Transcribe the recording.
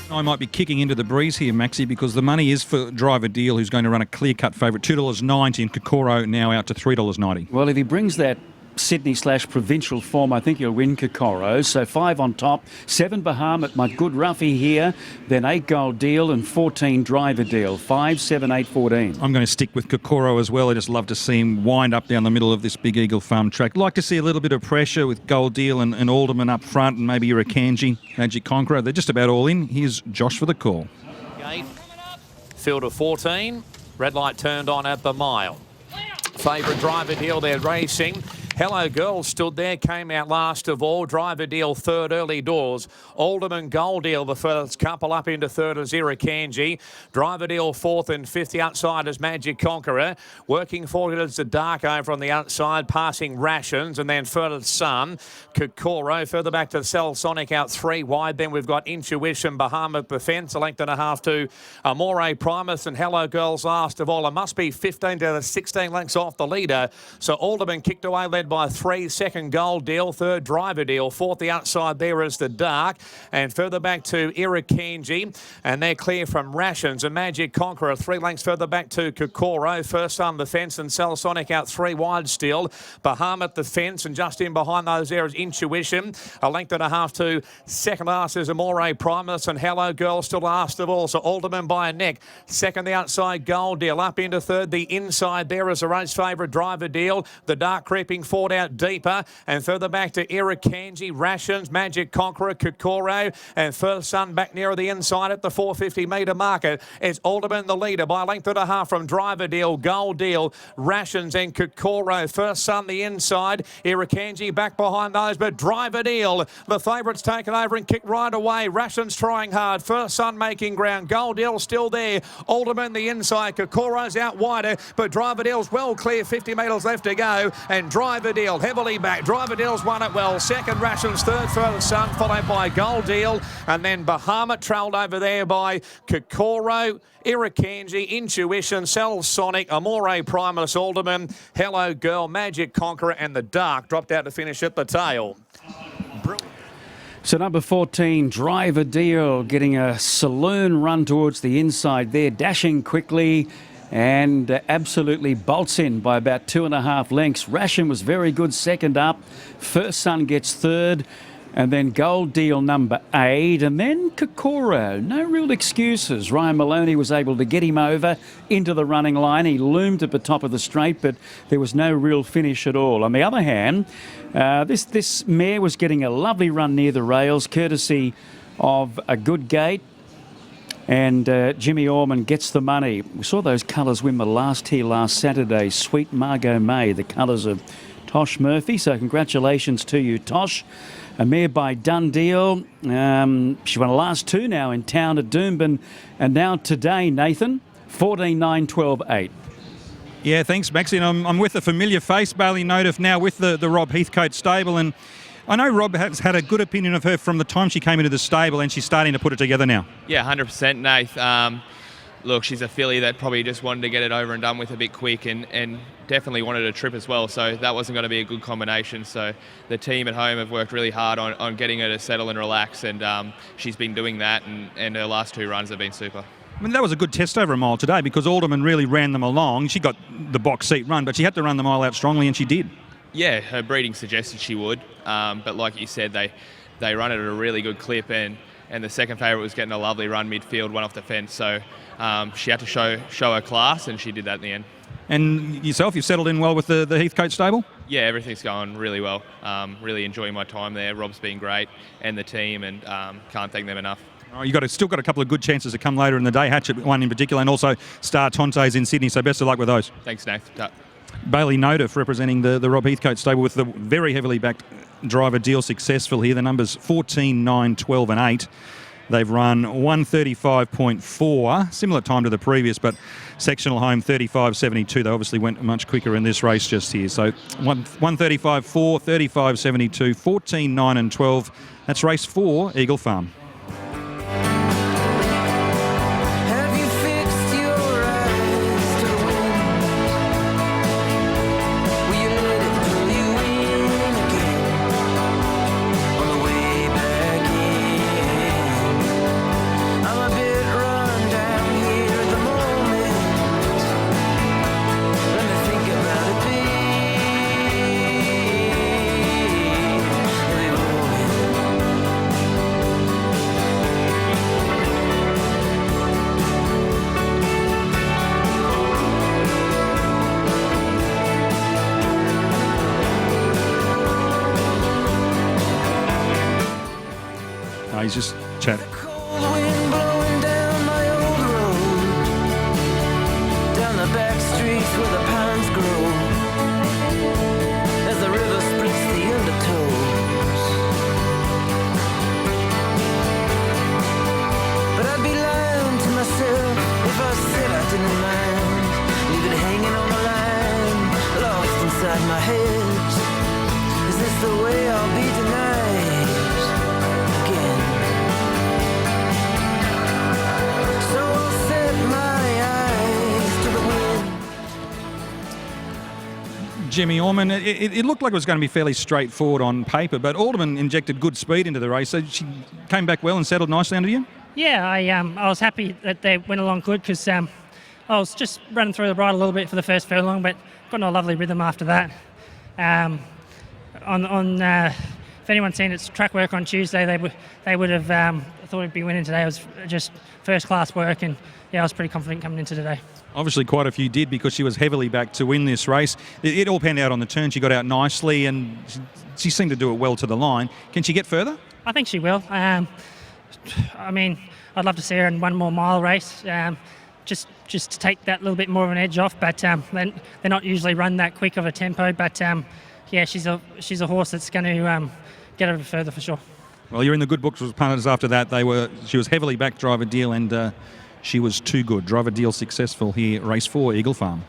I might be kicking into the breeze here, Maxie, because the money is for Driver Deal, who's going to run a clear-cut favourite, $2.90, and Kokoro now out to $3.90. Well, if he brings that Sydney/provincial form, I think he'll win Kokoro. So 5 on top, 7 Bahamut, my good roughie here, then 8 Gold Deal and 14 Driver Deal. 5, 7, 8, 14. I'm going to stick with Kokoro as well. I just love to see him wind up down the middle of this Big Eagle Farm track. Like to see a little bit of pressure with Gold Deal and Alderman up front, and maybe Irakanji, Magic Conqueror. They're just about all in. Here's Josh for the call. Field of 14. Red light turned on at the mile. Favourite Driver Deal, they're racing. Hello Girl stood there, came out last of all. Driver Deal third early doors. Alderman Gold Deal the first couple up into third as Irakanji. Driver Deal fourth and fifth. The outside is Magic Conqueror. Working forward is the Dark over on the outside, passing Rations, and then further Sun. Kokoro further back to Cell Sonic out 3 wide. Then we've got Intuition, Bahamut the fence, a length and a half to Amore Primus, and Hello Girls last of all. It must be 15 to 16 lengths off the leader. So Alderman kicked away, led by 3. Second Gold Deal, third Driver Deal, fourth the outside there is the Dark, and further back to Irakanji, and they're clear from Rations and Magic Conqueror. 3 lengths further back to Kokoro. First on the fence and Cell Sonic out 3 wide still. Bahamut the fence, and just in behind those there is Intuition. A length and a half to second last is Amore Primus, and Hello Girl still last of all. So Alderman by a neck. Second the outside Gold Deal, up into third. The inside there is a race favourite Driver Deal. The Dark creeping forward out deeper, and further back to Irakanji, Rations, Magic Conqueror, Kokoro, and First Sun back nearer the inside at the 450 metre marker. It's Alderman the leader by a length and a half from Driver Deal, Gold Deal, Rations and Kokoro. First Sun the inside, Irakanji back behind those, but Driver Deal, the favourite's taken over and kicked right away. Rations trying hard, First Sun making ground, Gold Deal still there, Alderman the inside, Kokoro's out wider, but Driver Deal's well clear, 50 metres left to go, and Driver Deal heavily back. Driver Deal's won it well. Second Rations, third Further Sun, followed by Gold Deal, and then Bahamut trailed over there by Kokoro, Irakanji, Intuition, Cell Sonic, Amore Primus, Alderman, Hello Girl, Magic Conqueror, and the Dark dropped out to finish at the tail. So number 14, Driver Deal, getting a saloon run towards the inside there, dashing quickly, and absolutely bolts in by about 2.5 lengths. Ration was very good second up. First Sun gets third, and then Gold Deal number 8, and then Kokoro. No real excuses. Ryan Maloney was able to get him over into the running line. He loomed at the top of the straight, but there was no real finish at all. On the other hand, this mare was getting a lovely run near the rails, courtesy of a good gate. And Jimmy Orman gets the money. We saw those colours win the last here last Saturday. Sweet Margot May, the colours of Tosh Murphy. So congratulations to you, Tosh. A mare by Dundeal. She won the last 2 now in town at Doomben. And now today, Nathan, 14, 9, 12, 8. Yeah, thanks, Maxie. And I'm with a familiar face, Bailey Notiff, now with the Rob Heathcote stable. And I know Rob has had a good opinion of her from the time she came into the stable, and she's starting to put it together now. Yeah, 100%, Nath. Look, she's a filly that probably just wanted to get it over and done with a bit quick, and definitely wanted a trip as well, so that wasn't going to be a good combination. So the team at home have worked really hard on getting her to settle and relax, and she's been doing that, and her last 2 runs have been super. I mean, that was a good test over a mile today, because Alderman really ran them along. She got the box seat run, but she had to run the mile out strongly, and she did. Yeah, her breeding suggested she would, but like you said, they run it at a really good clip, and the second favourite was getting a lovely run midfield, one off the fence, so she had to show her class, and she did that in the end. And yourself, you've settled in well with the Heathcote stable? Yeah, everything's going really well. Really enjoying my time there. Rob's been great, and the team, and can't thank them enough. Oh, you've still got a couple of good chances to come later in the day, Hatchet one in particular, and also Star Tontes in Sydney, so best of luck with those. Thanks, Nath. Bailey Notiff representing the Rob Heathcote stable with the very heavily backed Driver Deal successful here. The numbers 14, 9, 12 and 8. They've run 135.4, similar time to the previous, but sectional home 35.72. They obviously went much quicker in this race just here. So 135.4, 35.72, 14, 9 and 12. That's race 4, Eagle Farm. just chat. Cold wind blowing down my old road, down the back streets where the pines grow, as the river splits the undertows. But I'd be lying to myself if I said I didn't mind. Leave it hanging on the line, lost inside my head. Is this the way I'll be tonight again? So I'll set my eyes to the wind. Jimmy Orman, it looked like it was going to be fairly straightforward on paper, but Alderman injected good speed into the race, so she came back well and settled nicely under you? Yeah, I was happy that they went along good because I was just running through the bridle a little bit for the first furlong, but got in a lovely rhythm after that. If anyone's seen its track work on Tuesday, they would have thought it'd be winning today. It was just first class work, and yeah, I was pretty confident coming into today. Obviously quite a few did, because she was heavily backed to win this race. It all panned out on the turn. She got out nicely and she seemed to do it well to the line. Can she get further? I think she will. I mean, I'd love to see her in one more mile race, just to take that little bit more of an edge off. But they're not usually run that quick of a tempo. But yeah, she's a horse that's going to get her further for sure. Well, you're in the good books with punters after that. She was heavily backed, Drive A Deel, and she was too good. Drive A Deel successful here, race 4, Eagle Farm.